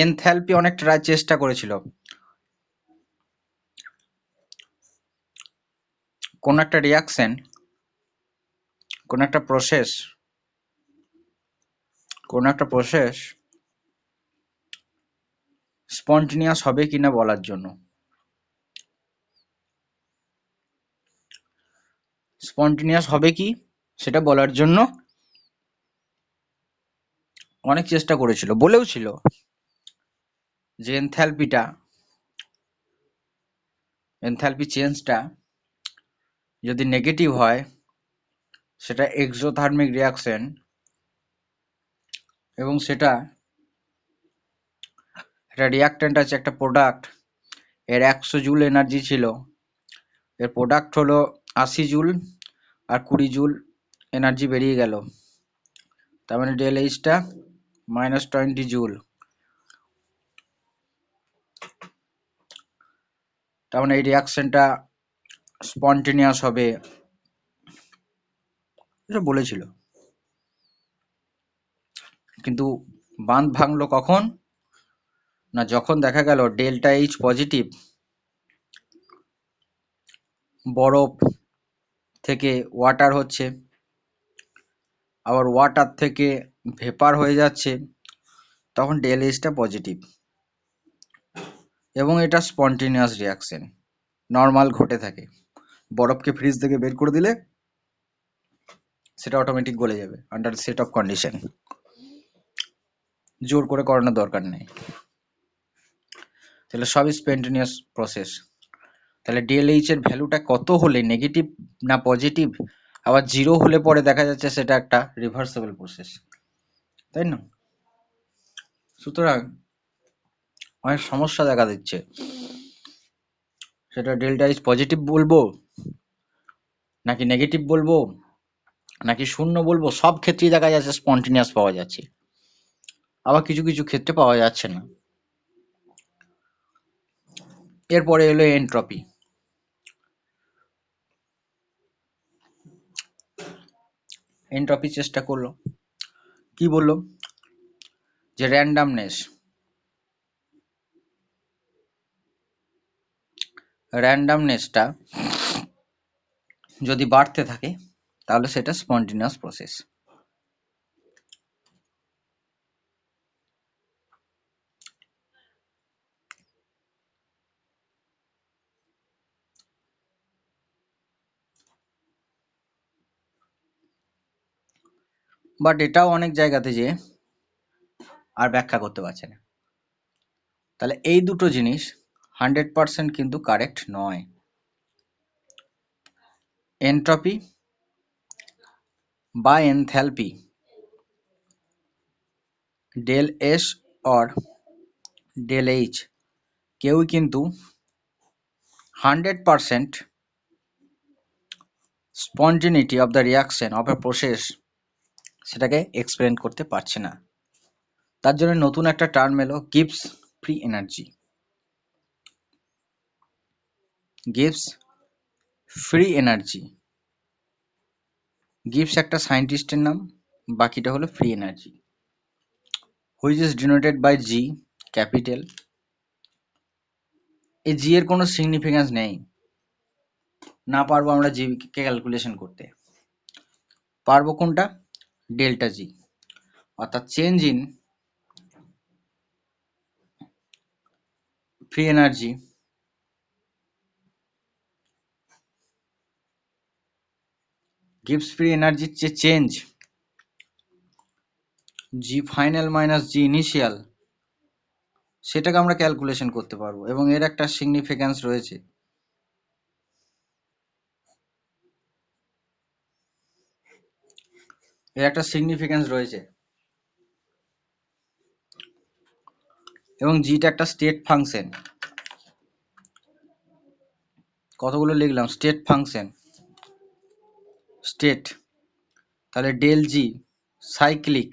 Enthalpy অনেকটা চেষ্টা করেছিল কোন একটা রিয়াকশন, কোন একটা প্রসেস স্পন্টেনিয়াস হবে কিনা বলার জন্য, স্পন্টেনিয়াস হবে কি সেটা বলার জন্য অনেক চেষ্টা করেছিল, বলেও ছিল যে এনথ্যালপি চেঞ্জটা যদি নেগেটিভ হয় সেটা এক্সোথার্মিক রিয়াকশন, এবং সেটা একটা রিয়াক্ট্যান্ট আছে, একটা প্রোডাক্ট, এর 100 জুল এনার্জি ছিল, এর প্রোডাক্ট হলো 80 জুল, আর 20 জুল এনার্জি বেরিয়ে গেল, তার মানে ডেল এইচটা -20 জুল, তার মানে এই রিয়াকশনটা স্পন্টেনিয়াস হবে, এটা বলেছিল। কিন্তু বাঁধ ভাঙলো কখন না, যখন দেখা গেল ডেল্টা এইচ পজিটিভ বরফ থেকে ওয়াটার হচ্ছে, আবার ওয়াটার থেকে ভেপার হয়ে যাচ্ছে, তখন ডেল এইচটা পজিটিভ, এবং এটা স্পন্টেনিয়াস রিয়াকশন, নর্মাল ঘটে থাকে। বরফকে ফ্রিজ থেকে বের করে দিলে সেটা অটোমেটিক গলে যাবে আন্ডার সেট অফ কন্ডিশন, জোর করে করানোর দরকার নেই। তাহলে সবই স্পন্টেনিয়াস প্রসেস। তাহলে ডিএলএইচ এর ভ্যালুটা কত হলে নেগেটিভ না পজিটিভ, আবার 0 হলে পরে দেখা যাচ্ছে সেটা একটা রিভার্সেবল প্রসেস, তাই না? সুতরাং অনেক সমস্যা দেখা দিচ্ছে, সেটা ডেল্টা এইচ পজিটিভ বলবো নাকি নেগেটিভ বলবো নাকি শূন্য বলবো, সব ক্ষেত্রেই দেখা যাচ্ছে স্পন্টেনিয়াস পাওয়া যাচ্ছে, আবার কিছু কিছু ক্ষেত্রে পাওয়া যাচ্ছে না। এরপরে এলো এনট্রপি। এনট্রপি চেষ্টা করলো, কি বললো যে র্যান্ডামনেসটা যদি বাড়তে থাকে তাহলে সেটা স্পন্টেনিয়াস প্রসেস। বাট এটাও অনেক জায়গাতে যে আর ব্যাখ্যা করতে পারছে না। তাহলে এই দুটো জিনিস 100% কিন্তু কারেক্ট নয়। এনট্রপি বা enthalpy, del S or del H, কেউই কিন্তু 100% spontaneity of the reaction of a process সেটাকে এক্সপ্লেন করতে পারছে না। তার জন্য নতুন একটা টার্ম এলো Gibbs free energy. Gibbs free energy, Gibbs একটা সায়েন্টিস্টের নাম, বাকিটা হলো free energy, which is denoted by G capital. এই জি এর কোনো সিগনিফিকেন্স নেই, না পারবো আমরা জি কে ক্যালকুলেশন করতে, পারবো কোনটা, ডেল্টা জি, অর্থাৎ change in free energy Gibbs free এনার্জির যে চেঞ্জ জি ফাইনাল মাইনাস জি ইনিশিয়াল, সেটাকে আমরা ক্যালকুলেশন করতে পারবো, এবং এর একটা সিগনিফিকেন্স রয়েছে। এর একটা সিগনিফিকেন্স রয়েছে, এবং জিটা একটা স্টেট ফাংশন। কতগুলো লিখলাম, স্টেট ফাংশন, স্টেট, তাহলে ডেল জি সাইক্লিক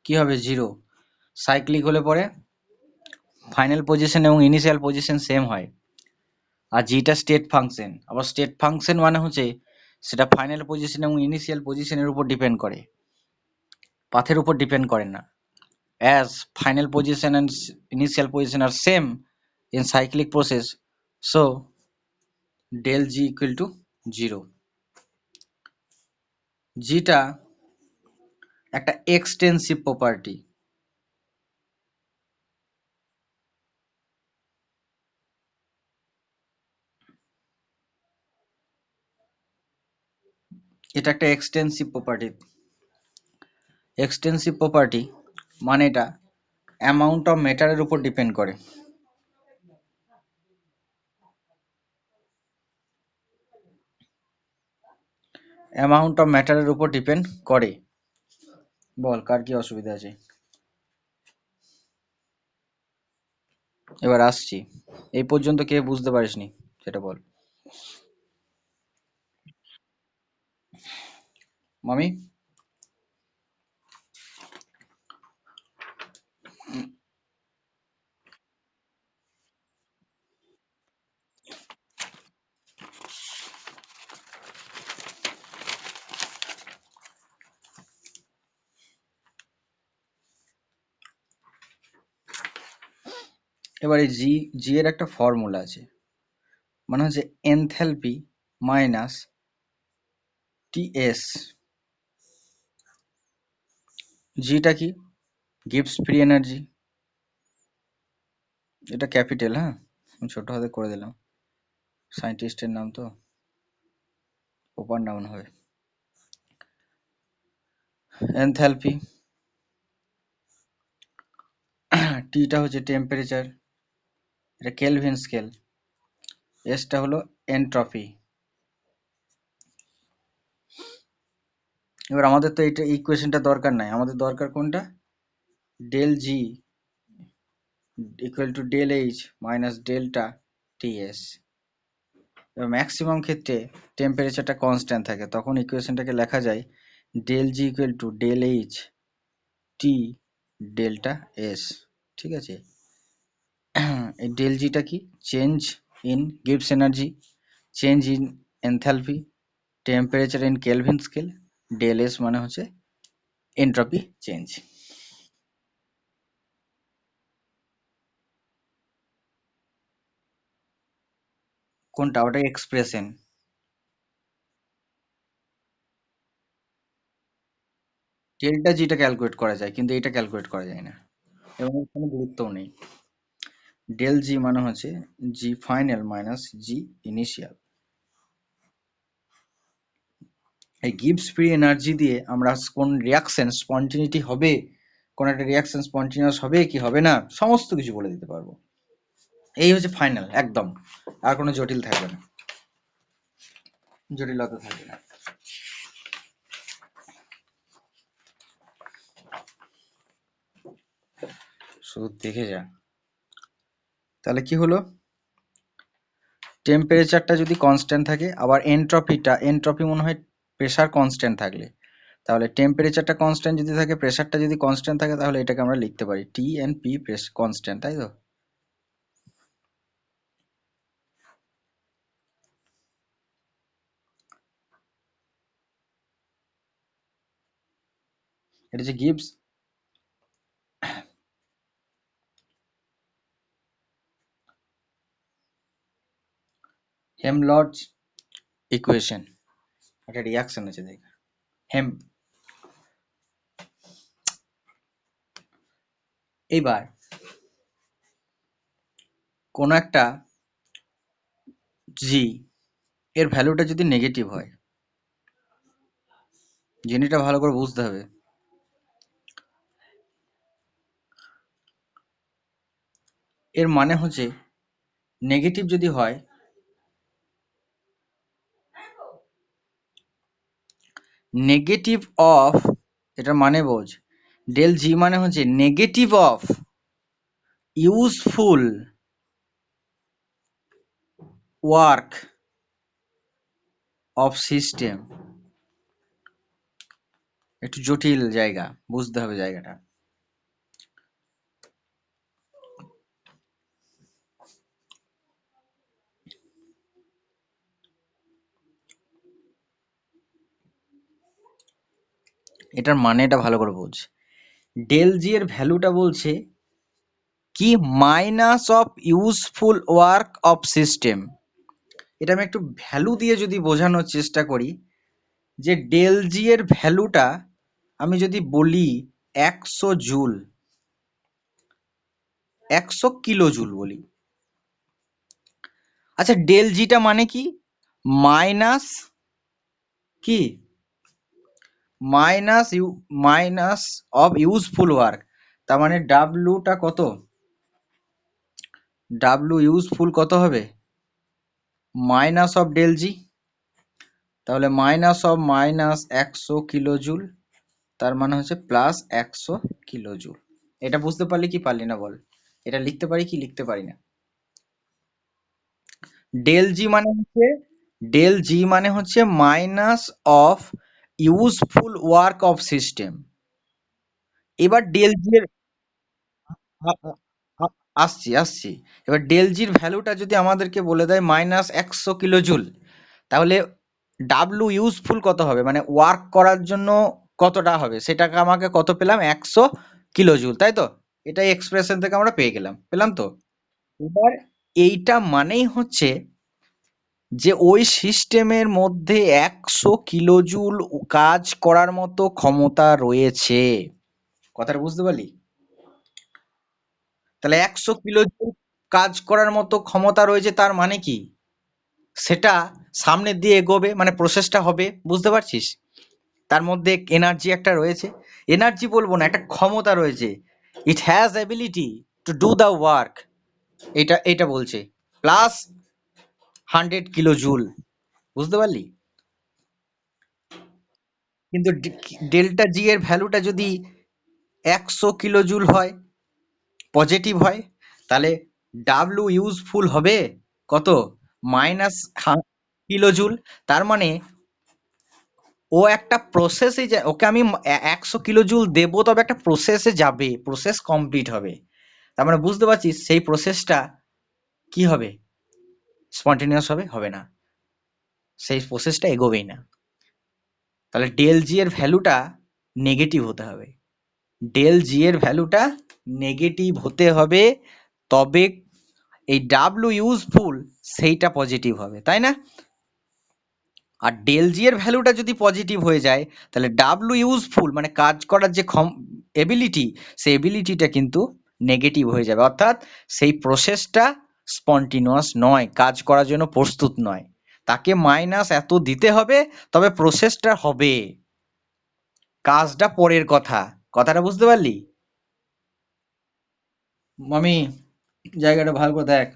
কি হবে, 0। সাইক্লিক হলে পরে ফাইনাল পজিশন এবং ইনিশিয়াল পজিশন সেম হয়, আর জিটা স্টেট ফাংশন, আবার স্টেট ফাংশন মানে হচ্ছে সেটা ফাইনাল পজিশন এবং ইনিশিয়াল পজিশনের উপর ডিপেন্ড করে, পাথের উপর ডিপেন্ড করে না। as final position and initial position are same in cyclic process, so del G equal to 0. Gটা একটা এক্সটেন্সিভ প্রপার্টি, এটা একটা এক্সটেন্সিভ প্রপার্টি। এক্সটেন্সিভ প্রপার্টি মানে এটা অ্যামাউন্ট অফ ম্যাটারের উপর ডিপেন্ড করে। অ্যামাউন্ট অফ ম্যাটারের উপর ডিপেন্ড করে। বল কার কি অসুবিধা আছে? এবার আসছি, এই পর্যন্ত কে বুঝতে পারিসনি সেটা বল। মামি এবার এই জি জি এর একটা ফর্মুলা আছে, মানে হচ্ছে এনথ্যালপি মাইনাস টিএস। জিটা কি? Gives free energy. এটা ক্যাপিটাল, হ্যাঁ আমি ছোট হাতে করে দিলাম, সায়েন্টিস্টের নাম তো প্রপার নাউন হবে। এনথ্যালপি, টিটা হচ্ছে টেম্পারেচার, এটা কেলভিন স্কেল, এসটা হলো এনট্রপি। এবার আমাদের তো এটা ইকুয়েশনটা দরকার নাই, আমাদের দরকার কোনটা? Del G equal to del H minus delta TS. এবার ম্যাক্সিমাম ক্ষেত্রে টেম্পারেচারটা কনস্ট্যান্ট থাকে, তখন ইকুয়েশনটাকে লেখা যায় del G equal to del H T delta S. ঠিক আছে, এই ডেল জিটা কি? চেঞ্জ ইন গিভস energy, change in enthalpy, temperature in Kelvin scale, del S মানে হচ্ছে এন্ট্রপি চেঞ্জ। কোনটা? ওটা এক্সপ্রেশন। ডেল্টা জিটা ক্যালকুলেট করা যায়, কিন্তু এটা ক্যালকুলেট করা যায় না এবং এর কোনো গুরুত্বও নেই। ডেল জি মানে হচ্ছে জি ফাইনাল মাইনাস জি ইনিশিয়াল। এই গিভস ফ্রি এনার্জি দিয়ে আমরা কোন রিয়াকশন স্পন্টিনিটি হবে, কোন একটা রিয়াকশন স্পন্টিনিয়াস হবে কি হবে না, সমস্ত কিছু বলে দিতে পারবো। এই হচ্ছে ফাইনাল একদম, আর কোনো জটিল থাকবে না, জটিলতা থাকবে না। শুধু দেখে যা। তাহলে কি হলো? টেম্পারেচারটা যদি কনস্ট্যান্ট থাকে, আবার এনট্রপিটা, এনট্রপি মনে হয় প্রেসার কনস্ট্যান্ট থাকলে, তাহলে টেম্পারেচারটা কনস্ট্যান্ট যদি থাকে, প্রেসারটা যদি কনস্ট্যান্ট থাকে, তাহলে এটাকে আমরা লিখতে পারি T and P press constant, তাই তো? এটা যে গিভস হেমলটস ইকুয়েশন, একটা রিয়াকশন আছে দেখ, হেম। এইবার কোন একটা জি এর ভ্যালুটা যদি নেগেটিভ হয়, জিনিসটা ভালো করে বুঝতে হবে। এর মানে হচ্ছে নেগেটিভ যদি হয়, নেগেটিভ অফ, এটার মানে বোঝ, ডেল জি মানে হচ্ছে negative of useful work of system. একটু জটিল জায়গা, বুঝতে হবে জায়গাটা। এটার মানেটা ভালো করে বোঝ। ডেল জি এর ভ্যালুটা বলছে কি, minus of useful work of system. এটা আমি একটু ভ্যালু দিয়ে যদি বোঝানোর চেষ্টা করি, যে ডেল জি এর ভ্যালুটা আমি যদি বলি 100 জুল, 100 কিলো জুল বলি। আচ্ছা, ডেল জিটা মানে কি? মাইনাস কি, মাইনাস অফ ইউজফুল ওয়ার্ক। তার মানে ডাব্লুটা কত, ডাব্লু ইউজফুল কত হবে, মাইনাস অফ ডেল জি। তাহলে মাইনাস অফ মাইনাস 100 কিলোজুল, তার মানে হচ্ছে প্লাস 100 কিলোজুল। এটা বুঝতে পারলি কি পারলি না বল? এটা লিখতে পারি কি লিখতে পারি না? ডেল জি মানে হচ্ছে, ডেল জি মানে হচ্ছে minus of useful work of system. এবার ডেল জি এর আ- আ- আসছি আসছি, এবার ডেল জির ভ্যালুটা যদি আমাদেরকে বলে দেয় -100 কিলোজুল, তাহলে ডাব্লু ইউজফুল কত হবে, মানে ওয়ার্ক করার জন্য কতটা হবে, সেটাকে আমাকে কত পেলাম, 100 কিলোজুল, তাই তো? এটাই এক্সপ্রেশন থেকে আমরা পেয়ে গেলাম, পেলাম তো? এবার এইটা মানেই হচ্ছে যে ওই সিস্টেমের মধ্যে 100 কিলোজুল কাজ করার মতো ক্ষমতা রয়েছে। কথাটা বুঝতে পারলি? তাহলে 100 কিলোজুল কাজ করার মতো ক্ষমতা রয়েছে, তার মানে কি, সেটা সামনের দিয়ে এগোবে, মানে প্রসেসটা হবে, বুঝতে পারছিস? তার মধ্যে এনার্জি একটা রয়েছে, এনার্জি বলবো না, একটা ক্ষমতা রয়েছে। It has ability to do the work, এটা এটা বলছে, প্লাস 100 কিলোজুল, বুঝতে পারলি? কিন্তু ডেল্টা জি এর ভ্যালুটা যদি 100 কিলোজুল হয়, পজিটিভ হয়, তাহলে ডাব্লু ইউজফুল হবে কত, -কিলোজুল। তার মানে ও একটা প্রসেসে, ওকে আমি 100 কিলোজুল দেবো, তবে একটা প্রসেসে যাবে, প্রসেস কমপ্লিট হবে। তার মানে বুঝতে পারছিস সেই প্রসেসটা কি হবে, স্পন্টেনিয়াস হবে, হবে না, সেই প্রসেসটা এগোবেই না। তাহলে ডেল জি এর ভ্যালুটা নেগেটিভ হতে হবে, ডেল জি এর ভ্যালুটা নেগেটিভ হতে হবে, তবে এই ডাব্লু ইউজফুল সেইটা পজিটিভ হবে, তাই না? আর ডেল জি এর ভ্যালুটা যদি পজিটিভ হয়ে যায়, তাহলে ডাব্লু ইউজফুল মানে কাজ করার যে এবিলিটি, সেই এবিলিটিটা কিন্তু নেগেটিভ হয়ে যাবে, অর্থাৎ সেই প্রসেসটা স্পন্টিনিউয়াস নয়, কাজ করার জন্য প্রস্তুত নয়, তাকে মাইনাস এত দিতে হবে, তবে প্রসেসটা হবে, কাজটা পরের কথা। কথাটা বুঝতে পারলি? মামি, জায়গাটা ভালো করে দেখ।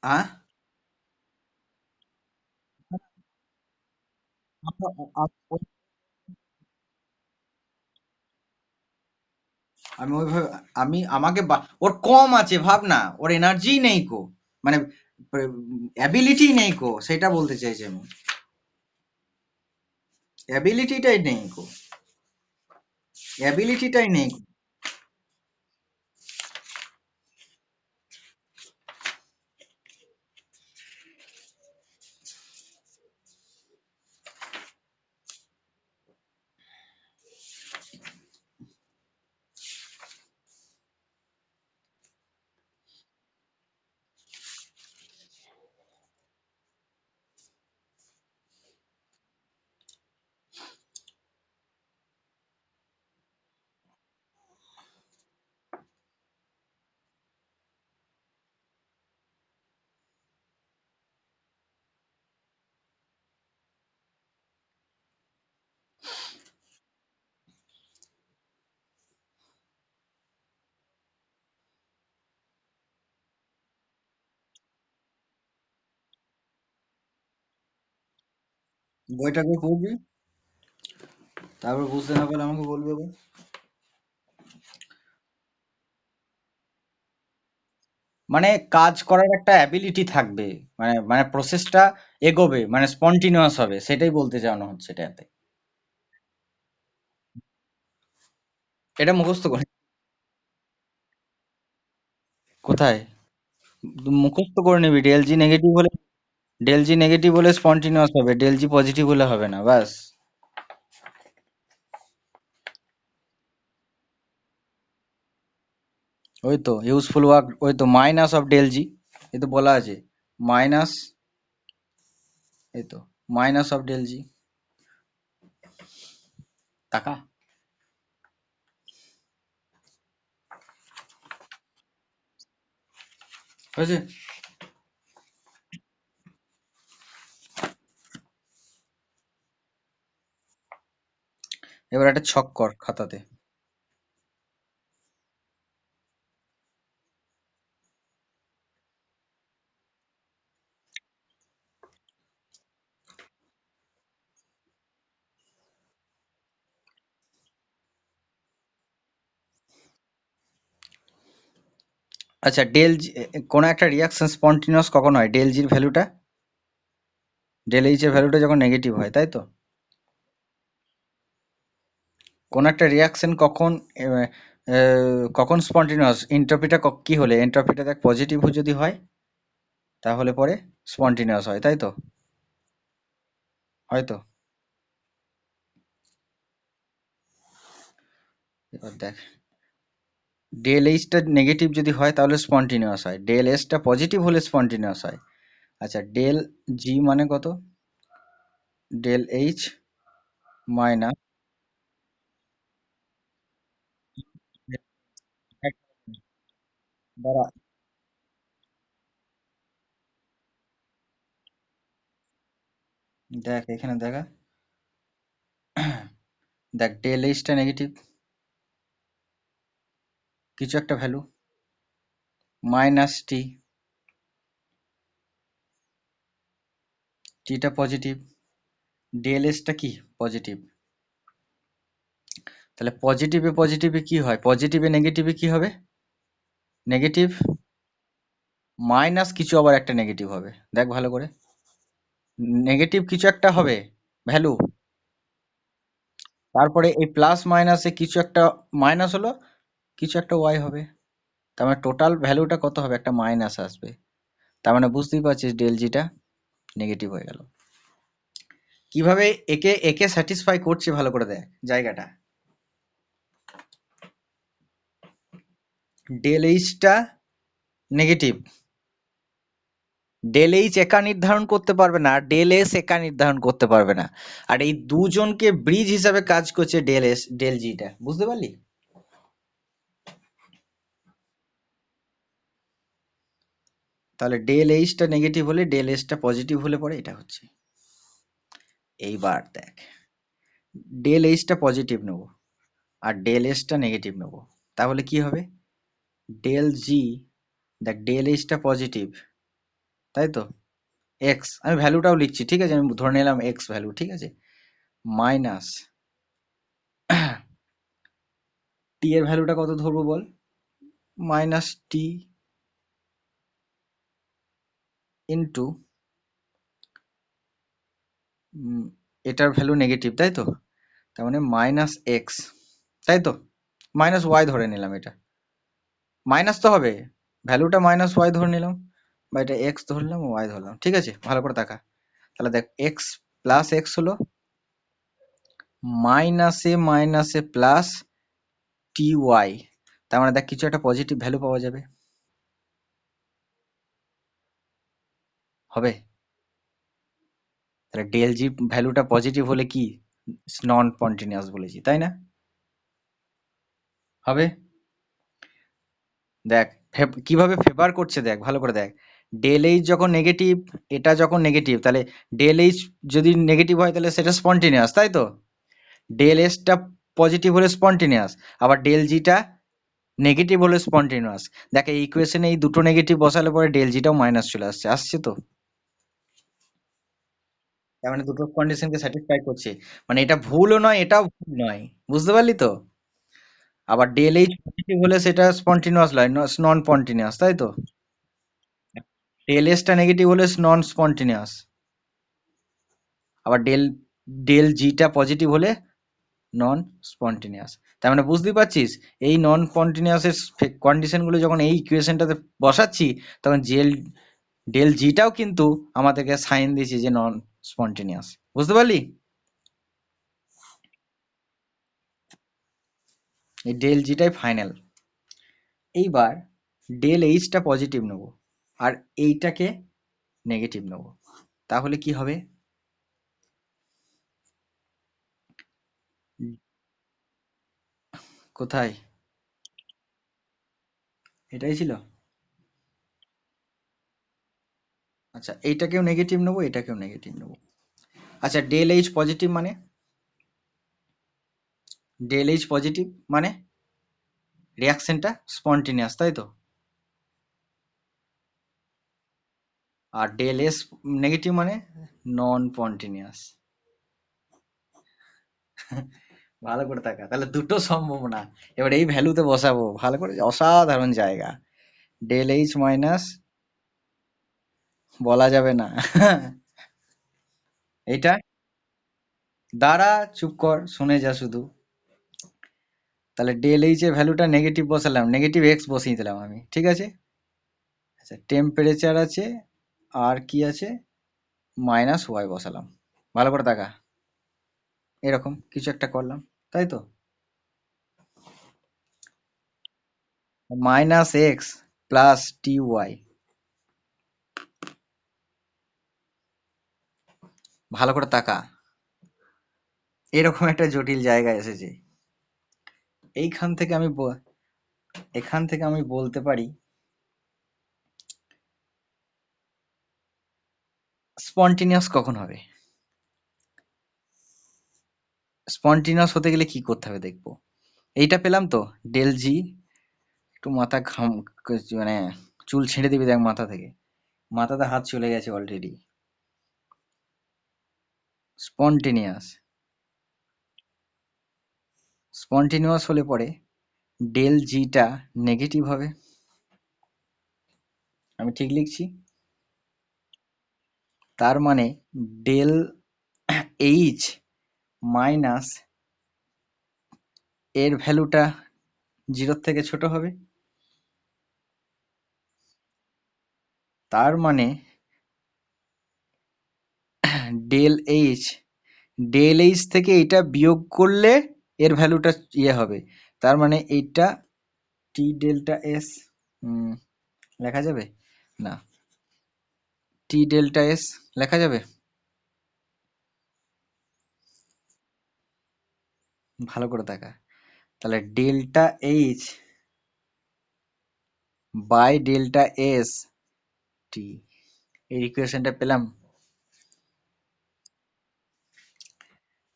আহ আমি ওইভাবে, আমাকে ওর কম আছে ভাব না, ওর এনার্জি নেই কো, মানে অ্যাবিলিটি নেই কো, সেটা বলতে চাইছি আমি, অ্যাবিলিটিটাই নেই কো, অ্যাবিলিটিটাই নেই কো। বইটাকে পড়বি, তারপর বুঝতে না পারলে আমাকে বলবি আবার। মানে কাজ করার একটা অ্যাবিলিটি থাকবে, মানে মানে প্রসেসটা এগোবে, মানে স্পন্টিনিউয়াস হবে, সেটাই বলতে চাওয়ানো হচ্ছে এটাতে। এটা মুখস্থ করে কোথায়? মুখস্থ করে নিবি, ডেল জি নেগেটিভ হলে, ডেল জি নেগেটিভ হলে স্পন্টিনিউয়াস হবে, ডেল জি পজিটিভ হলে হবে না, বাস। ওই তো ইউজফুল ওয়ার্ক, ওই তো মাইনাস অফ ডেল জি, এই তো বলা আছে, মাইনাস, এই তো মাইনাস অফ ডেল জি, টাকা হয়েছে। এবার একটা ছক কর খাতাতে। আচ্ছা, ডেল জি, কোন একটা রিয়াকশন স্পন্টিনিউয়াস কখন হয়? ডেল জির ভ্যালুটা, ডেল এইচ এর ভ্যালুটা যখন নেগেটিভ হয়, তাই তো? কোন একটা রিয়াকশন কখন কখন স্পন্টিনিউয়াস, এন্ট্রপিটা কি হলে, এন্ট্রপিটা দেখ পজিটিভ যদি হয় তাহলে পরে স্পন্টিনিউয়াস হয়, তাই তো? হয়তো। এবার দেখ, ডেল এইচটা নেগেটিভ যদি হয় তাহলে স্পন্টিনিউয়াস হয়, ডেল এসটা পজিটিভ হলে স্পন্টিনিউয়াস হয়। আচ্ছা, ডেল জি মানে কত? ডেল এইচ মাইনাস, দাঁড়া, দেখ এখানে দেখা, দেখ ডেল এইচটা নেগেটিভ, কিছু একটা ভ্যালু, মাইনাস টি, টিটা পজিটিভ, ডেল এসটা কি পজিটিভ, তাহলে পজিটিভে পজিটিভে কি হয়, পজিটিভে নেগেটিভে কি হবে? নেগেটিভ মাইনাস কিছু আবার একটা নেগেটিভ হবে, দেখ ভালো করে, নেগেটিভ কিছু একটা হবে ভ্যালু, তারপরে এই প্লাস মাইনাসে কিছু একটা মাইনাস হলো, কিছু একটা ওয়াই হবে, তার মানে টোটাল ভ্যালুটা কত হবে? একটা মাইনাস আসবে, তার মানে বুঝতেই পারছিস ডেল জিটা নেগেটিভ হয়ে গেল। কিভাবে একে একে স্যাটিসফাই করছে ভালো করে দেখ জায়গাটা, ডেল এইচটা নেগেটিভ, ডেল এইচ একা নির্ধারণ করতে পারবে না, আর ডেল এস একা নির্ধারণ করতে পারবে না, আর এই দুজনকে ব্রিজ হিসাবে কাজ করছে ডেল এস, ডেল জিটা, বুঝতে পারলি? তাহলে ডেল এইচটা নেগেটিভ হলে ডেল এসটা পজিটিভ হলে পরে এটা হচ্ছে। এইবার দেখ, ডেল এইচটা পজিটিভ নেবো আর ডেল এসটা নেগেটিভ নেবো, তাহলে কি হবে? ডেল জি, দেখ ডেল এইচটা পজিটিভ, তাই তো? এক্স, আমি ভ্যালুটাও লিখছি, ঠিক আছে, আমি ধরে নিলাম এক্স ভ্যালু, ঠিক আছে, মাইনাস টি এর ভ্যালুটা কত ধরবো বল? মাইনাস টি ইন্টু, এটার ভ্যালু নেগেটিভ, তাই তো? তার মানে মাইনাস এক্স, তাই তো? মাইনাস ওয়াই ধরে নিলাম, এটা মাইনাস তো হবে, ভ্যালুটা মাইনাস ওয়াই ধরে নিলাম, বা এটা এক্স ধরলাম, ওয়াই ধরলাম, ঠিক আছে, ভালো করে দেখা। তাহলে দেখ এক্স প্লাস এক্স হলো মাইনাসে মাইনাসে প্লাস টি ওয়াই, তার মানে দেখ কিছু একটা পজিটিভ ভ্যালু পাওয়া যাবে, হবে? তাহলে ডেল জি ভ্যালুটা পজিটিভ হলে কি নন কন্টিনিউয়াস বলেছি, তাই না? হবে। দেখ কিভাবে ফেভার করছে, দেখ ভালো করে দেখ, ডেল এইচ যখন নেগেটিভ, এটা যখন নেগেটিভ, তাহলে ডেল এইচ যদি নেগেটিভ হয় তাহলে সেটা স্পন্টিনিউয়াস, তাই তো? ডেল এসটা পজিটিভ হলে স্পন্টিনিউয়াস, আবার ডেল জিটা নেগেটিভ হলে স্পন্টিনিউয়াস। দেখ এই ইকুয়েশনে এই দুটো নেগেটিভ বসালে পরে ডেল জিটাও মাইনাস চলে আসছে, আসছে তো? তার মানে দুটো কন্ডিশনকে স্যাটিসফাই করছে, মানে এটা ভুলও নয় এটাও ভুল নয়, বুঝতে পারলি তো? আবার ডেল এইচ পজিটিভ হলে সেটা স্পন্টিনিউয়াস নয়, নন স্পন্টিনিউয়াস, তাই তো? ডেল এসটা নেগেটিভ হলে নন স্পন্টিনিয়াস, আবার ডেল ডেল জিটা পজিটিভ হলে নন স্পন্টিনিয়াস। তার মানে বুঝতেই পারছিস, এই নন স্পন্টিনিয়াসের কন্ডিশনগুলো যখন এই ইকুয়েশনটাতে বসাচ্ছি, তখন ডেল জিটাও কিন্তু আমাদেরকে সাইন দিয়েছে যে নন স্পন্টিনিয়াস। বুঝতে পারলি? এই ডেল জিটাই ফাইনাল। এইবার ডেল এইচটা পজিটিভ নেব আর এইটাকে নেগেটিভ নেব, তাহলে কি হবে? কোথায়? এটাই ছিল। আচ্ছা, এইটাকেও নেগেটিভ নেবো, এটাকেও নেগেটিভ নেবো। আচ্ছা, ডেল এইচ পজিটিভ মানে, ডেল এইচ পজিটিভ মানে রিয়াকশনটা স্পন্টিনিয়াস, তাই তো? আর ডেল এস নেগেটিভ মানে নন স্পন্টিনিয়াস। ভালো করে থাকা, তাহলে দুটো সম্ভব না। এবার এই ভ্যালুতে বসাবো ভালো করে, অসাধারণ জায়গা। ডেল এইচ মাইনাস, বলা যাবে না। এটা দ্বারা, চুপ কর, শুনে যা শুধু। তাহলে ডেল এইচ এর ভ্যালুটা নেগেটিভ বসালাম, নেগেটিভ এক্স বসিয়ে দিলাম আমি, ঠিক আছে? আচ্ছা, টেম্পারেচার আছে আর কি আছে, মাইনাস ওয়াই বসালাম। ভালো করে তাকা, এরকম কিছু একটা করলাম, তাই তো? Minus X plus T Y. ভালো করে তাকা, এরকম একটা জটিল জায়গা এসেছে। এইখান থেকে আমি এখান থেকে আমি বলতে পারি স্পন্টিনিয়াস কখন হবে। স্পন্টিনিয়াস হতে গেলে কি করতে হবে দেখবো। এইটা পেলাম তো, ডেল জি, একটু মাথা ঘাম, মানে চুল ছেড়ে দিবি দেখ মাথা থেকে, মাথাতে হাত চলে গেছে অলরেডি। স্পন্টিনিয়াস, স্পন্টিনিয়াস হলে পরে ডেল জিটা নেগেটিভ হবে। আমি ঠিক লিখছি? তার মানে ডেল এইচ মাইনাস এর ভ্যালুটা জিরোর থেকে ছোট হবে। তার মানে ডেল এইচ, ডেল এইচ থেকে এটা বিয়োগ করলে এর ভ্যালুটা ইয়ে হবে। তার মানে এইটা টি ডেল্টা এস লেখা যাবে না, টি ডেল্টা এস লেখা যাবে। ভালো করে দেখা, তাহলে delta H by delta S T, এই ইকুয়েশনটা পেলাম।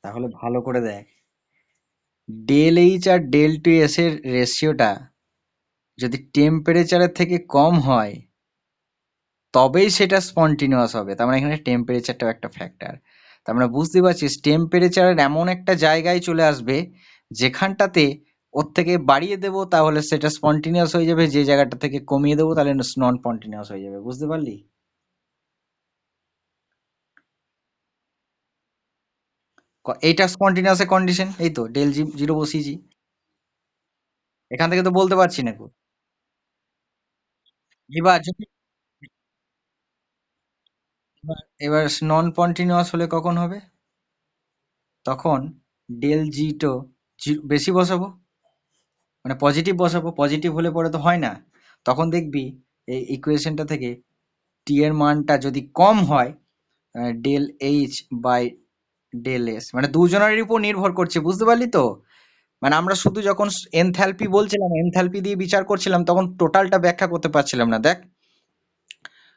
তাহলে ভালো করে দেখ, ডেল এইচ আর ডেল টু এস এর রেশিওটা যদি টেম্পারেচারের থেকে কম হয় তবেই সেটা স্পন্টিনিউয়াস হবে। তার মানে এখানে টেম্পারেচারটাও একটা ফ্যাক্টর। তার মানে বুঝতে পারছিস, টেম্পারেচারের এমন একটা জায়গায় চলে আসবে যেখানটাতে ওর থেকে বাড়িয়ে দেবো তাহলে সেটা স্পন্টিনিউয়াস হয়ে যাবে, যে জায়গাটা থেকে কমিয়ে দেবো তাহলে নন স্পন্টিনিউয়াস হয়ে যাবে। বুঝতে পারলি? এইটা স্পন্টিনিউয়াসের কন্ডিশন, এই তো ডেল জি জিরো বসিয়েছি। এখান থেকে তো বলতে পারছি না গো। এবার যদি এবার নন কন্টিনিউয়াস হলে কখন হবে? তখন ডেল জি টো বেশি বসাবো, মানে পজিটিভ বসাবো। পজিটিভ হলে পরে তো হয় না, তখন দেখবি এই ইকুয়েশনটা থেকে টি এর মানটা যদি কম হয়, del H by del S, মানে দুজনের উপর নির্ভর করছে। বুঝতে পারলি তো? মানে আমরা শুধু যখন এনথ্যালপি বলছিলাম, এনথ্যালপি দিয়ে বিচার করছিলাম, তখন টোটালটা ব্যাখ্যা করতে পারছিলাম না দেখ।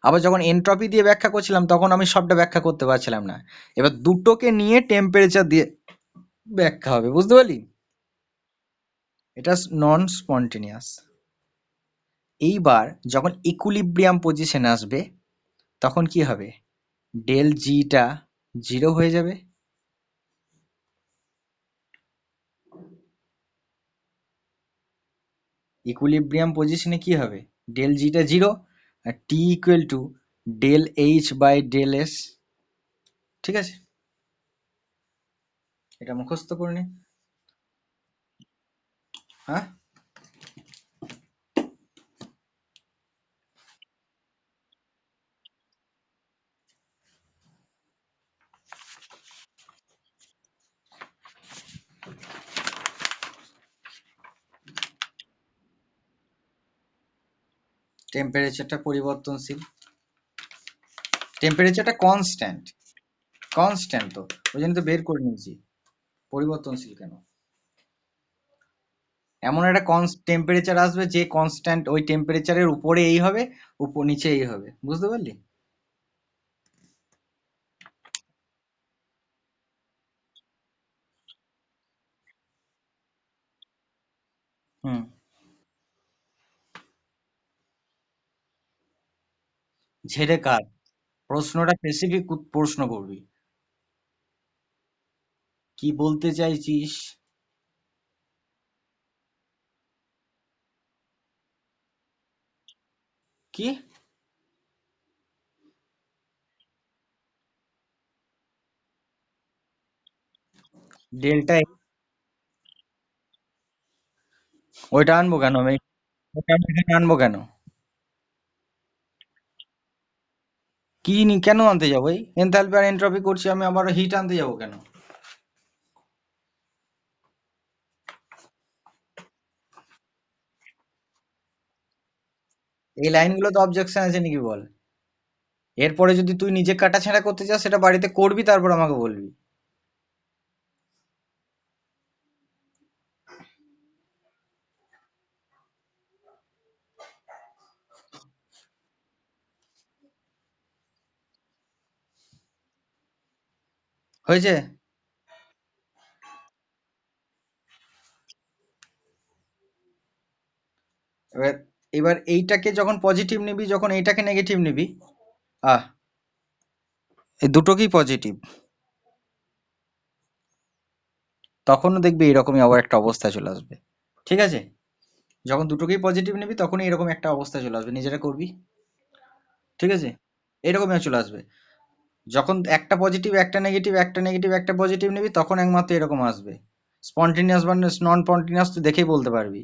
আবার যখন এনট্রপি দিয়ে ব্যাখ্যা করছিলাম তখন আমি সবটা ব্যাখ্যা করতে পারছিলাম না। এবার দুটোকে নিয়ে টেম্পারেচার দিয়ে ব্যাখ্যা হবে। বুঝতে পারলি? এটা নন স্পন্টেনিয়াস। এইবার যখন ইকুইলিব্রিয়াম পজিশনে আসবে তখন কি হবে? ডেল জিটা জিরো হয়ে যাবে। ইকুইলিব্রিয়াম পজিশনে কি হবে? ডেল জিটা জিরো আর T equal to del H by del S. ঠিক আছে, এটা মুখস্থ করে নি। হ্যাঁ, টেম্পারেচারটা পরিবর্তনশীল, টেম্পারেচারটা কনস্ট্যান্ট, কনস্ট্যান্ট তো, ওই জন্য তো বের করে নিয়েছি। পরিবর্তনশীল কেন? এমন একটা টেম্পারেচার আসবে যে কনস্ট্যান্ট, ওই টেম্পারেচারের উপরে এই হবে, উপর নিচে এই হবে, বুঝতে পারলি? হুম। ঝেড়ে কাট, প্রশ্নটা স্পেসিফিক প্রশ্ন করবি। কি বলতে চাইছিস? কি? ডেল্টা? ওইটা আনবো কেন আমি? ওটা আমি এখানে আনবো কেন? কেন আনতে যাবো? এই এনথালপি আর এন্ট্রপি করছি আমি, আবার হিট আনতে যাবো কেন? এই লাইনগুলো তো অবজেকশন আছে নাকি বল? এরপরে যদি তুই নিজে কাটাছেঁড়া করতে চাস, সেটা বাড়িতে করবি, তারপর আমাকে বলবি। হয়েছে? এবার এবার এইটাকে যখন পজিটিভ নিবি, যখন এইটাকে নেগেটিভ নিবি, আহ এই দুটোকেই পজিটিভ, তখনও দেখবি এরকমই আবার একটা অবস্থা চলে আসবে। ঠিক আছে, যখন দুটোকেই পজিটিভ নিবি তখনই এরকম একটা অবস্থা চলে আসবে, নিজেরা করবি। ঠিক আছে, এরকমই চলে আসবে। যখন একটা পজিটিভ একটা নেগেটিভ, একটা নেগেটিভ একটা পজিটিভ নিবি, তখন একমাত্র এরকম আসবে। স্পন্টেনিয়াস বা নন স্পন্টেনিয়াস তুই দেখেই বলতে পারবি।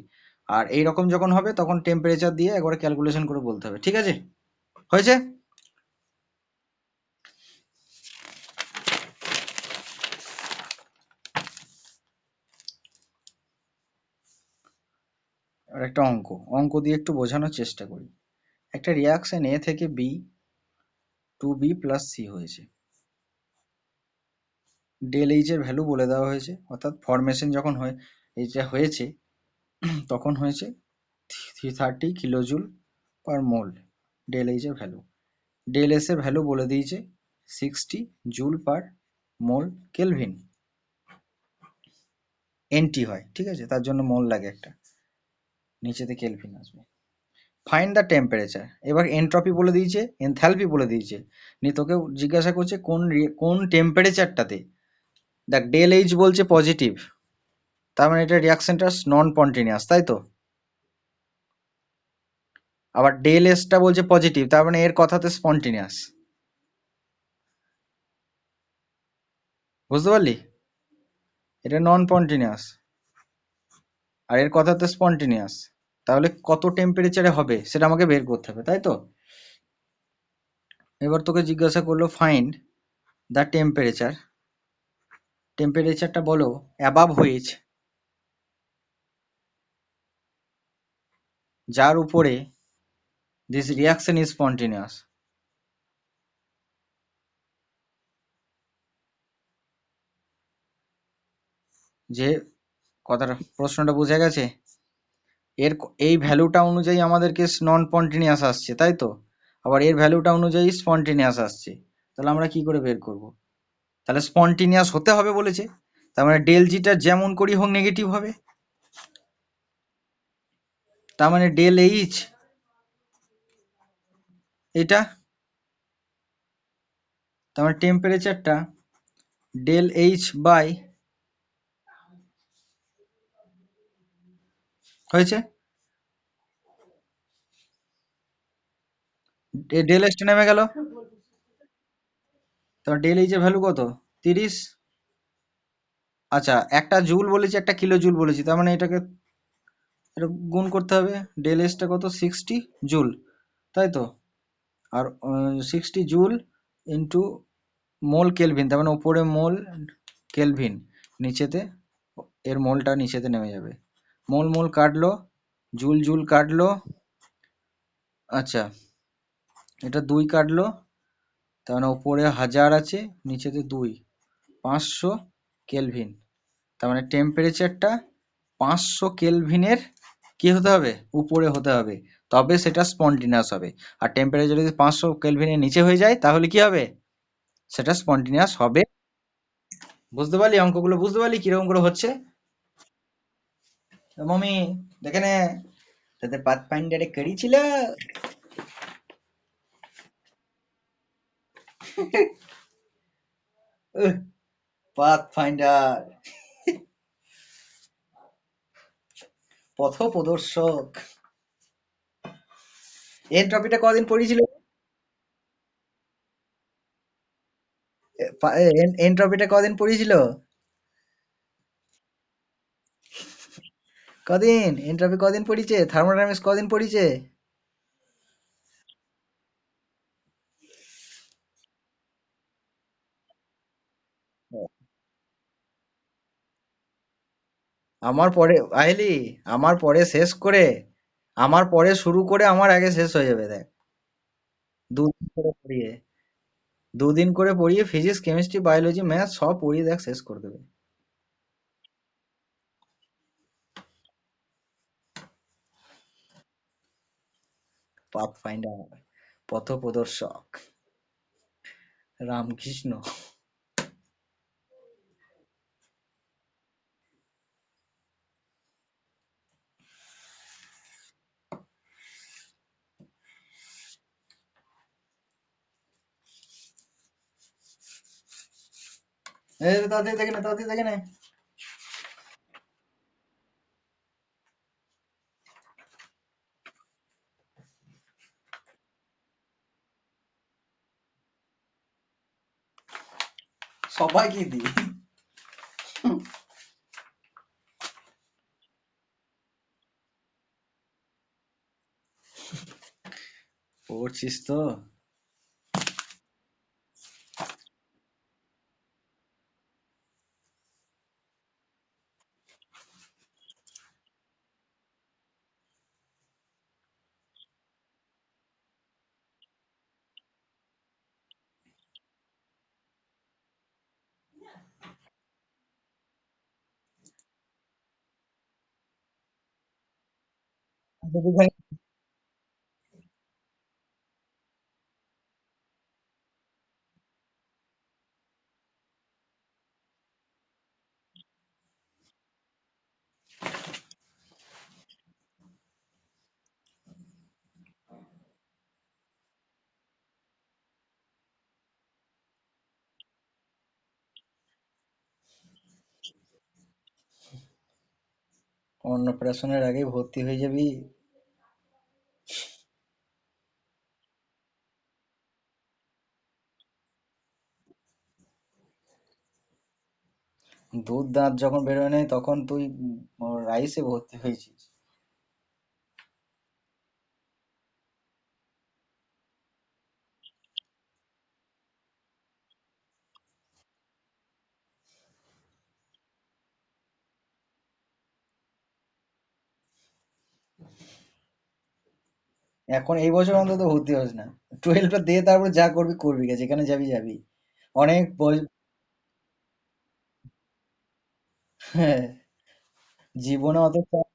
আর এইরকম যখন হবে, তখন টেম্পারেচার দিয়ে একবার ক্যালকুলেশন করে বলতে হবে। ঠিক আছে, হয়েছে? আর একটা অঙ্ক, অঙ্ক দিয়ে একটু বোঝানোর চেষ্টা করি। একটা রিয়াকশন এ থেকে B, two B plus C হয়েছে। ডেল এইচ এর ভ্যালু বলে দেওয়া হয়েছে, অর্থাৎ ফরমেশন যখন হয়, এইটা হয়েছে, তখন হয়েছে 330 কিলোজুল পার মোল। ডেল এইচ এর ভ্যালু, ডেল এস এর ভ্যালু বলে দিয়েছে 60 জুল পার মোল কেলভিন। এনটি হয়, ঠিক আছে, তার জন্য মোল লাগে একটা, নিচেতে কেলভিন আসবে। ফাইন্ড দ্য টেম্পারেচার, এবার এনট্রপি বলে দিয়েছে, এনথ্যালপি বলে দিয়েছে, নিয়ে তোকে জিজ্ঞাসা করছে কোন টেম্পারেচারটাতে। দেখ, ডেল এইচ বলছে পজিটিভ, তার মানে এটা রিয়াকশনটা নন স্পন্টেনিয়াস, তাই তো? আবার ডেল এসটা বলছে পজিটিভ, তার মানে এর কথাতে স্পন্টেনিয়াস, বুঝতে পারলি? এটা নন স্পন্টেনিয়াস, আর এর কথাতে স্পন্টেনিয়াস। তাহলে কত টেম্পারেচারে হবে সেটা আমাকে বের করতে হবে, তাই তো? এবার তোকে জিজ্ঞাসা করলো ফাইন্ড দ্য টেম্পারেচার, টেম্পারেচারটা বলো অ্যাবাভ হুইচ, যার উপরে দিস রিয়াকশন ইজ স্পন্টেনিয়াস। যে কথাটা, প্রশ্নটা বুঝে গেছে? এই ভ্যালুটা অনুযায়ী আমাদেরকে নন স্পন্টেনিয়াস আসছে, তাই তো? আবার এর ভ্যালুটা অনুযায়ী স্পন্টেনিয়াস আসছে, তাহলে আমরা কি করে বের করব? তাহলে স্পন্টেনিয়াস হতে হবে বলেছে, তার মানে ডেল জিটা যেমন করি হোক নেগেটিভ হবে, তার মানে ডেল এইচ এটা, তার মানে টেম্পারেচারটা ডেল এইচ বাই, হয়েছে? ডেল এসটা নেমে গেল। তোমার ডেল এইচ এর ভ্যালু কত? 30। আচ্ছা, একটা জুল বলেছি, একটা কিলো জুল বলেছি, তার মানে এটাকে এটা গুণ করতে হবে। ডেল এসটা কত? 60 জুল, তাই তো। আর 60 জুল ইন্টু মোল কেলভিন, তার মানে উপরে মোল কেলভিন, নিচেতে এর মোলটা নিচেতে নেমে যাবে। মোল মোল কাটলো, জুল জুল কাটলো। আচ্ছা, এটা 2 কাটলো, তার মানে উপরে 1000 আছে, নিচেতে 2, 500 কেলভিন। তার মানে টেম্পারেচারটা 500 কেলভিনের কি হতে হবে? উপরে হতে হবে, তবে সেটা স্পন্টিনিয়াস হবে। আর টেম্পারেচার যদি 500 কেলভিনের নিচে হয়ে যায় তাহলে কি হবে? সেটা স্পন্টিনিয়াস হবে। বুঝতে পারলি অঙ্কগুলো? বুঝতে পারলি কিরকম করে হচ্ছে? মমি, দেখে নে, তাদের পাথ ফাইন্ডারে করেছিল। পাথ ফাইন্ডার, পথ প্রদর্শক। এনট্রপিটা কদিন পড়েছিল? এনট্রপিটা কদিন পড়েছিল? কদিন এনট্রপি কদিন পড়িছে? থার্মোডাইনামিক্স কদিন পড়িছে? আমার পরে আইলি, আমার পরে শেষ করে, আমার পরে শুরু করে আমার আগে শেষ হয়ে যাবে দেখ। দুদিন করে পড়িয়ে, দুদিন করে পড়িয়ে ফিজিক্স কেমিস্ট্রি বায়োলজি ম্যাথ সব পড়িয়ে দেখ শেষ করে দেবে। পাথ ফাইন্ডার, পথ প্রদর্শক, রামকৃষ্ণ। তাদের দেখে না, তাদের দেখে না। সবাইকে দিই। পড়ছিস তো? অন্নপ্রাশনের আগেই ভর্তি হয়ে যাবি। দুধ দাঁত যখন বেরোয় নাই তখন তুই রাইসে ভর্তি হয়েছিস। এখন এই বছর অন্তত ভর্তি হোস না। 12টা দিয়ে তারপর যা করবি করবি, গে যেখানে যাবি যাবি। অনেক হ্যাঁ, জীবনে অত চাপ,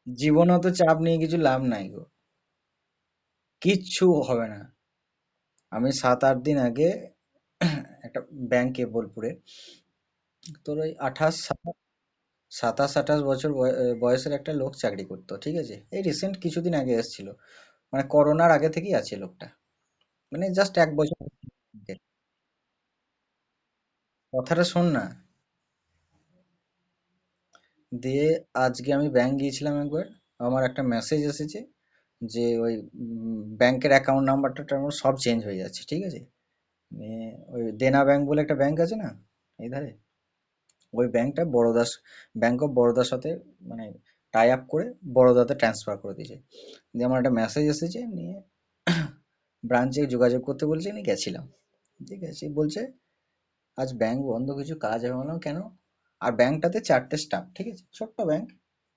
জীবনে অত চাপ নিয়ে কিছু লাভ নাই গো, কিচ্ছু হবে না। আমি 7-8 দিন আগে একটা ব্যাংকে বোলপুরে, তোর ওই 27-28 বছর বয়সের একটা লোক চাকরি করতো, ঠিক আছে? এই রিসেন্ট কিছুদিন আগে এসেছিল, মানে করোনার আগে থেকেই আছে লোকটা, মানে জাস্ট 1 বছর আগে। কথাটা শোন না। দিয়ে আজকে আমি ব্যাংক গিয়েছিলাম একবার, আমার একটা মেসেজ এসেছে যে ওই ব্যাংকের অ্যাকাউন্ট নাম্বারটা সব চেঞ্জ হয়ে যাচ্ছে, ঠিক আছে? ওই দেনা ব্যাংক বলে একটা ব্যাংক আছে না এই ধারে, ওই ব্যাংকটা ব্যাংক অফ বরোদার সাথে মানে টাই আপ করে বরোদাতে ট্রান্সফার করে দিয়েছে। দিয়ে আমার একটা মেসেজ এসেছে, নিয়ে ব্রাঞ্চে যোগাযোগ করতে বলছে, নিয়ে গেছিলাম। ঠিক আছে, বলছে আজ ব্যাংক বন্ধ, কিছু কাজ হবে। বললাম কেন? আর ব্যাংকটাতে 4টে স্টাফ, ঠিক আছে, ছোট্ট ব্যাংক,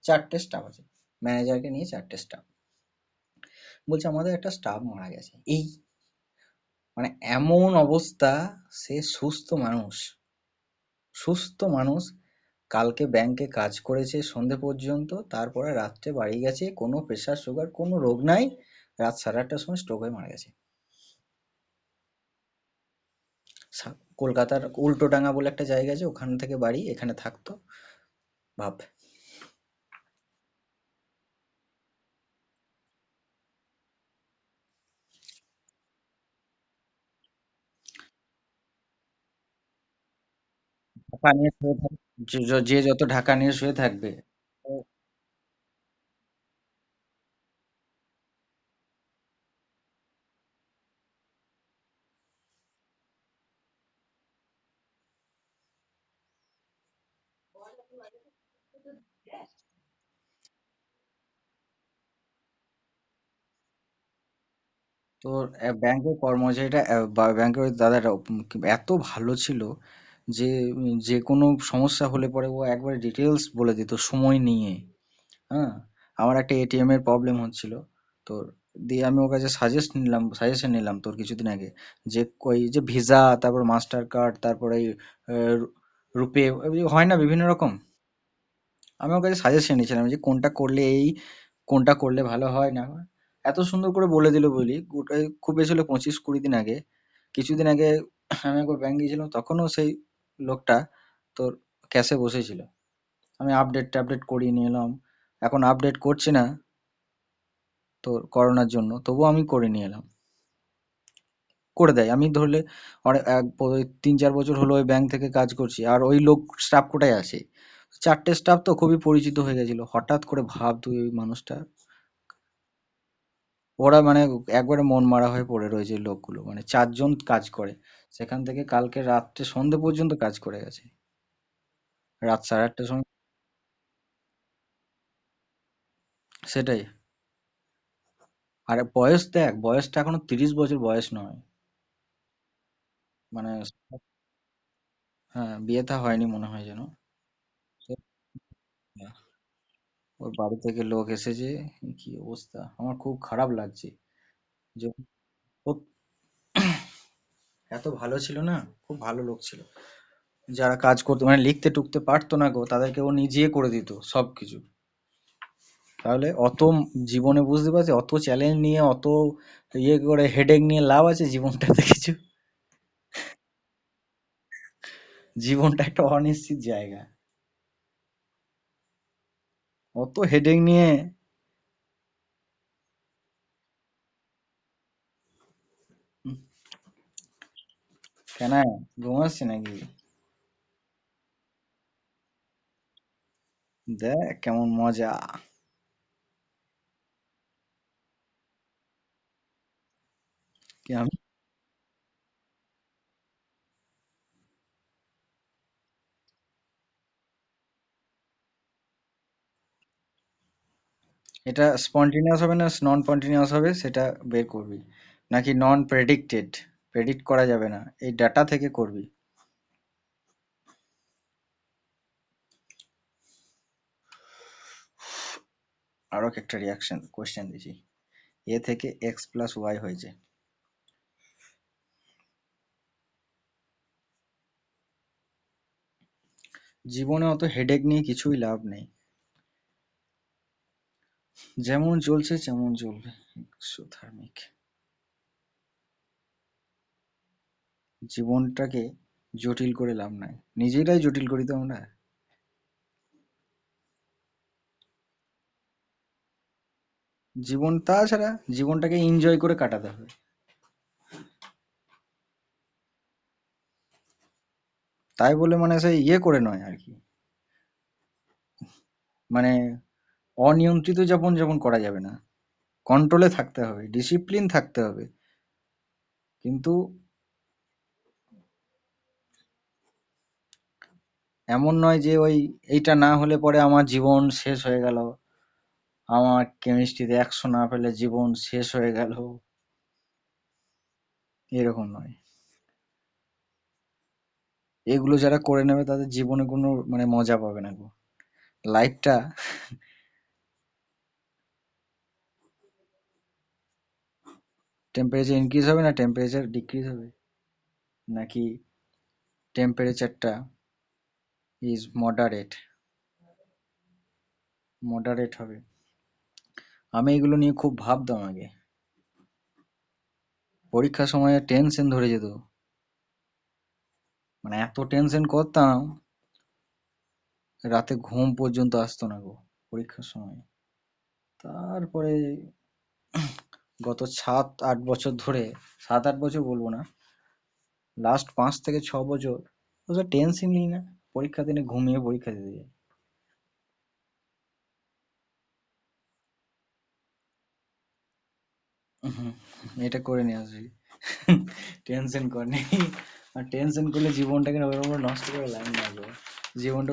4টে স্টাফ আছে, ম্যানেজারকে নিয়ে 4টে স্টাফ। বলছে আমাদের একটা স্টাফ মারা গেছে। এই মানে এমন অবস্থা, সে সুস্থ মানুষ, সুস্থ মানুষ, কালকে ব্যাংকে কাজ করেছে সন্ধে পর্যন্ত, তারপরে রাত্রে বাড়ি গেছে, কোনো প্রেশার সুগার কোনো রোগ নাই, রাত 8:30টার সময় স্ট্রোক হয়ে মারা গেছে। কলকাতার উল্টোডাঙ্গা বলে একটা জায়গা আছে, ওখান থেকে বাড়ি, এখানে থাকতো, ভাব। ঢাকা নিয়ে শুয়ে থাকবে, যে যত ঢাকা নিয়ে শুয়ে থাকবে। তোর ব্যাংকের কর্মচারীটা বা ব্যাংকের ওই দাদাটা এত ভালো ছিল যে যে কোনো সমস্যা হলে পরে ও একবারে ডিটেলস বলে দিত সময় নিয়ে। হ্যাঁ, আমার একটা এটিএম এর প্রবলেম হচ্ছিল তোর, দিয়ে আমি ওর কাছে সাজেশন নিলাম তোর কিছুদিন আগে, যে ওই যে ভিসা, তারপর মাস্টার কার্ড, তারপরে রুপে হয় না বিভিন্ন রকম। আমি ওর কাছে সাজেশন নিয়েছিলাম যে কোনটা করলে কোনটা করলে ভালো হয় না হয়। এত সুন্দর করে বলে দিল বলি, ওটাই খুব বেশি হলে 25-20 দিন আগে, কিছুদিন আগে আমি একবার ব্যাংক গিয়েছিলাম, তখনও সেই লোকটা তোর ক্যাশে বসেছিল। আমি আপডেট করিয়ে নিয়ে এলাম, এখন আপডেট করছে না তোর করোনার জন্য, তবুও আমি করে নিয়ে এলাম, করে দেয়। আমি ধরলে অনেক 3-4 বছর হলো ওই ব্যাংক থেকে কাজ করছি, আর ওই লোক স্টাফ কোটায় আছে, 4টে স্টাফ তো খুবই পরিচিত হয়ে গেছিল। হঠাৎ করে ভাব তুই ওই মানুষটা, ওরা মানে একবারে মন মারা হয়ে পড়ে রয়েছে লোকগুলো, মানে 4জন কাজ করে সেখান থেকে, কালকে রাত্রে সন্ধে পর্যন্ত কাজ করে গেছে, রাত 8:30টার সময়। সেটাই। আর বয়স দেখ, বয়সটা এখনো 30 বছর বয়স নয়, মানে হ্যাঁ, বিয়ে থা হয়নি মনে হয় যেন। ওর বাড়ি থেকে লোক এসেছে, কি অবস্থা, আমার খুব খারাপ লাগছে যে ও এত ভালো ছিল না, খুব ভালো লোক ছিল। যারা কাজ করতো মানে লিখতে টুকতে পারতো না গো, তাদেরকে ও নিজে করে দিত সবকিছু। তাহলে জীবনে বুঝতে পারছি, অত চ্যালেঞ্জ নিয়ে, অত ইয়ে করে হেডেক নিয়ে লাভ আছে জীবনটাতে কিছু? জীবনটা একটা অনিশ্চিত জায়গা, অত হেডেক নিয়ে হুম, কেন ঘুমাচ্ছি নাকি? দেখ কেমন মজা। কি আমি, এটা স্পন্টেনিয়াস হবে না নন স্পন্টেনিয়াস হবে সেটা বের করবি, নাকি নন প্রেডিক্টেড, প্রেডিক্ট করা যাবে না, এই ডাটা থেকে করবি। আরো একটা রিয়াকশন কোশ্চেন দিছি, এ থেকে এক্স প্লাস ওয়াই হয়েছে, জীবনে অত হেডেক নিয়ে কিছুই লাভ নেই, যেমন চলছে তেমন চলবে, ধার্মিক। জীবনটাকে জটিল করে লাভ নাই, নিজেরাই জটিল করি তো আমরা। জীবন তাছাড়া জীবনটাকে এনজয় করে কাটাতে হবে, তাই বলে মানে সেই ইয়ে করে নয় আর কি, মানে অনিয়ন্ত্রিত যাপন যেমন করা যাবে না, কন্ট্রোলে থাকতে হবে, ডিসিপ্লিন থাকতে হবে, কিন্তু এমন নয় যে ওই এইটা না হলে পরে আমার জীবন শেষ হয়ে গেল, আমার কেমিস্ট্রিতে 100 না পেলে জীবন শেষ হয়ে গেল, এরকম নয়। এগুলো যারা করে নেবে তাদের জীবনে কোনো মানে মজা পাবে না গো, লাইফটা। টেম্পারেচার ইনক্রিজ হবে না টেম্পারেচার ডিক্রিজ হবে, নাকি টেম্পারেচারটা ইজ মডারেট, মডারেট হবে? আমি এগুলো নিয়ে খুব ভাবতাম আগে, পরীক্ষার সময় টেনশন ধরে যেত, মানে এত টেনশন করতাম, রাতে ঘুম পর্যন্ত আসতো না গো পরীক্ষার সময়। তারপরে গত 7-8 বছর ধরে, 7-8 বছর বলবো না, লাস্ট 5 থেকে 6 বছর অত টেনশন নিই না, পরীক্ষা দিনে ঘুমিয়ে পরীক্ষা দিতে যাই। হুম, এটা করে নিয়ে আসবি। টেনশন কর নেই, আর টেনশন করলে জীবনটাকে ওরকম নষ্ট করে লাভ নাই গো, জীবনটা